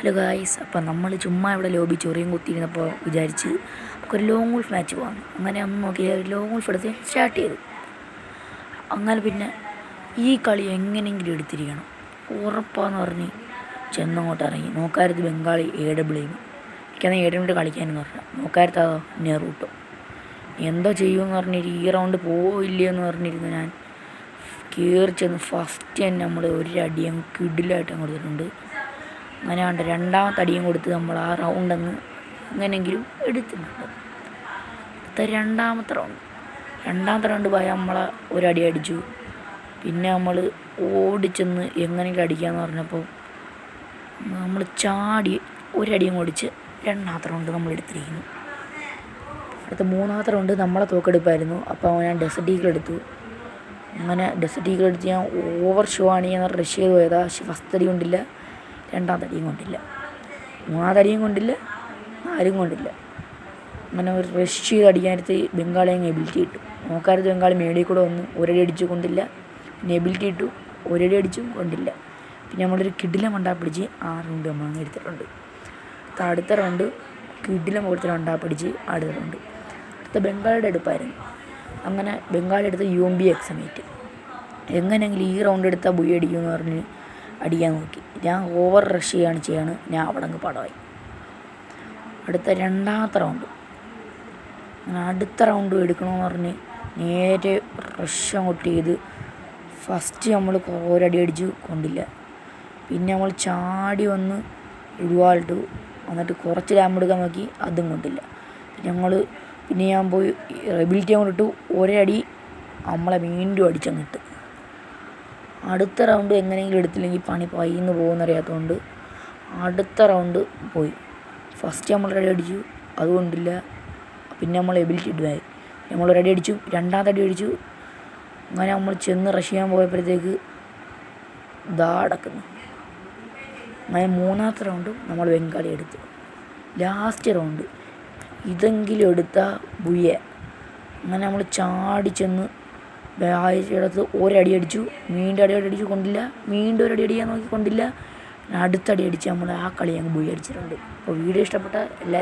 Hello guys, അപ്പം നമ്മൾ ചുമ്മാ ഇവിടെ ലോബി ചൊറിയും കുത്തിയിരുന്നപ്പോൾ വിചാരിച്ച് നമുക്കൊരു ലോങ് ഗോൾഫ് മാച്ച് പോകാം. അങ്ങനെ ഒന്ന് നോക്കിയാൽ ലോങ് ഗോൾഫ് എടുത്ത് സ്റ്റാർട്ട് ചെയ്തു. അങ്ങനെ പിന്നെ ഈ കളി എങ്ങനെയെങ്കിലും എടുത്തിരിക്കണം ഉറപ്പാന്ന് പറഞ്ഞ് ചെന്നങ്ങോട്ട് ഇറങ്ങി. നോക്കാരത്ത് ബംഗാളി AWM, എനിക്കന്ന് AWM കളിക്കാനെന്ന് പറഞ്ഞാൽ നോക്കാരത്താ നെറൂട്ടോ. എന്തോ ചെയ്യുമെന്ന് പറഞ്ഞിട്ട് ഈ റൗണ്ട് പോവില്ലെന്ന് പറഞ്ഞിരുന്നു. ഞാൻ കയറി ചെന്ന് ഫസ്റ്റ് തന്നെ നമ്മൾ ഒരടിയും കിടിലായിട്ട് കൊടുത്തിട്ടുണ്ട്. അങ്ങനെ കണ്ട് രണ്ടാമത്തെ അടിയും കൊടുത്ത് നമ്മൾ ആ റൗണ്ട് അങ്ങ് എങ്ങനെയെങ്കിലും എടുത്തിട്ടുണ്ട്. രണ്ടാമത്തെ റൗണ്ട് പോയാൽ നമ്മളെ ഒരടി അടിച്ചു. പിന്നെ നമ്മൾ ഓടിച്ചെന്ന് എങ്ങനെയെങ്കിലും അടിക്കാമെന്ന് പറഞ്ഞപ്പോൾ നമ്മൾ ചാടി ഒരടിയും ഓടിച്ച് രണ്ടാമത്തെ റൗണ്ട് നമ്മൾ എടുത്തിരിക്കുന്നു. അടുത്ത മൂന്നാമത്തെ റൗണ്ട് നമ്മളെ തോക്കെടുപ്പായിരുന്നു. അപ്പോൾ ഞാൻ ഡെസർട്ട് ഈഗിൾ എടുത്തു. അങ്ങനെ ഡെസർട്ട് ഈഗിൾ എടുത്ത് ഞാൻ ഓവർ ഷോ ആണ് ഞാൻ റഷ് ചെയ്ത് പോയതാ. പക്ഷെ ഫസ്റ്റ് അടി കൊണ്ടില്ല, രണ്ടാമത്തെ അടിയും കൊണ്ടില്ല, മൂന്നാമത്തെ അടിയും കൊണ്ടില്ല, നാലും കൊണ്ടില്ല. അങ്ങനെ ഒരു റഷ് ചെയ്ത് അടിക്കാനടുത്ത് ബംഗാളി അങ്ങ് എബിലിറ്റി ഇട്ടു. നോക്കാരത്ത് ബംഗാളി മേടിൽ കൂടെ വന്ന് ഒരടി അടിച്ചു കൊണ്ടില്ല. പിന്നെ എബിലിറ്റി ഇട്ടു, ഒരടി അടിച്ചും കൊണ്ടില്ല. പിന്നെ നമ്മളൊരു കിടിലം പിടിച്ച് ആ റൗണ്ട് നമ്മളങ്ങ് എടുത്തിട്ടുണ്ട്. അടുത്ത റൗണ്ട് കിടിലം കൊടുത്തിട്ട് പിടിച്ച് അടുത്ത റൗണ്ട്. അടുത്ത ബംഗാളിയുടെ എടുപ്പായിരുന്നു. അങ്ങനെ ബംഗാളി എടുത്ത് UMB എക്സമേറ്റ്. എങ്ങനെയെങ്കിലും ഈ റൗണ്ട് എടുത്താൽ ബുയി അടിക്കുമെന്ന് പറഞ്ഞ് അടിക്കാൻ നോക്കി. ഞാൻ ഓവർ റഷ് ചെയ്യാണ്. ഞാൻ അവിടെ അങ്ങ് പടമായി. അടുത്ത രണ്ടാമത്തെ റൗണ്ട്, അങ്ങനെ അടുത്ത റൗണ്ട് എടുക്കണമെന്ന് പറഞ്ഞ് നേരെ റഷ് അങ്ങോട്ട് ചെയ്ത് ഫസ്റ്റ് നമ്മൾ ഒരടി അടിച്ചു കൊണ്ടില്ല. പിന്നെ നമ്മൾ ചാടി വന്ന് ഇടുവാളിട്ടു. എന്നിട്ട് കുറച്ച് ഡാം എടുക്കാൻ നോക്കി, അതും കൊണ്ടില്ല. പിന്നെ ഞാൻ പോയി എബിലിറ്റി കൊണ്ടിട്ടു, ഒരടി നമ്മളെ വീണ്ടും അടിച്ചങ്ങിട്ട്. അടുത്ത റൗണ്ട് എങ്ങനെയെങ്കിലും എടുത്തില്ലെങ്കിൽ പണി പയ്യെന്ന് പോകുന്നറിയാത്തതുകൊണ്ട് അടുത്ത റൗണ്ട് പോയി. ഫസ്റ്റ് നമ്മൾ റെഡി അടിച്ചു, അതുകൊണ്ടില്ല. പിന്നെ നമ്മൾ എബിലിറ്റി ഇടുമായി. നമ്മൾ റെഡി അടിച്ചു, രണ്ടാമത്തെ അടി അടിച്ചു. അങ്ങനെ നമ്മൾ ചെന്ന് റഷ് ചെയ്യാൻ പോയപ്പോഴത്തേക്ക് അടക്കുന്നു. അങ്ങനെ മൂന്നാമത്തെ റൗണ്ടും നമ്മൾ ബംഗാളി എടുത്തു. ലാസ്റ്റ് റൗണ്ട് ഇതെങ്കിലും എടുത്താൽ ബുയ്യ. അങ്ങനെ നമ്മൾ ചാടി ചെന്ന് അടുത്ത് ഒരടി അടിച്ചു, വീണ്ടും അടി അടിച്ചു കൊണ്ടില്ല, വീണ്ടും ഒരടി അടിക്കാൻ നോക്കി കൊണ്ടില്ല. അടുത്തടി അടിച്ച് നമ്മൾ ആ കളി അങ്ങ് ബുയ്യ അടിച്ചിട്ടുണ്ട്. അപ്പോൾ വീഡിയോ ഇഷ്ടപ്പെട്ട എല്ലാവരും